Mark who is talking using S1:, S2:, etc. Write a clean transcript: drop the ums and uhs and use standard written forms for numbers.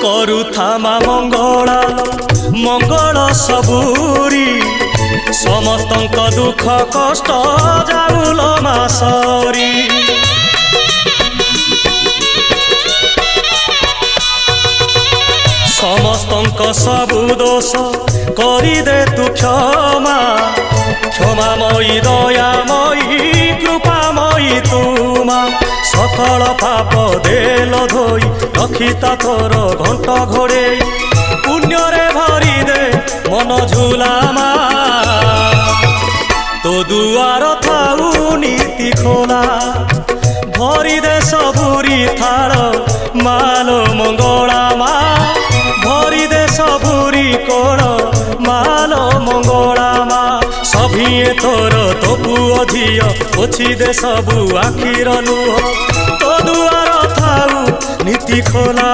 S1: କରୁଥାମା ମଙ୍ଗଳା ମଙ୍ଗଳ ସବୁରି ସମସ୍ତଙ୍କ ଦୁଃଖ କଷ୍ଟ ଯାଉଲ ମା ସରି। ସମସ୍ତଙ୍କ ସବୁ ଦୋଷ କରିଦେ ତୁ କ୍ଷମା କ୍ଷମାମୟୀ ଦୟାମୟୀ କୃପାମୟୀ ତୁମା ସକଳ ପାପ ଦେଲ ଧୋଇ ରଖିତା ତୋର ଘଣ୍ଟ ଘୋଡ଼େଇ ପୁଣ୍ୟରେ ଭରିଦେ ମନ ଝୁଲାମା ତୋ ଦୁଆର ଥାଉ ନୀତି ଖୋଲା ଭରିଦେ ସବୁରି ଥାଳ ମାଲୋ ମଙ୍ଗଳା ମା ଭରିଦେ ସବୁରି କୋଳ ମାଲୋ ମଙ୍ଗଳା ମା ସଭିଏ ତୋର ତୋ ପୁଅ ଝିଅ ପୋଛିଦେ ସବୁ ଆଖିର ଲୁହ ତୋ ଦୁଆର ଥାଉ ନୀତି ଖୋଲା।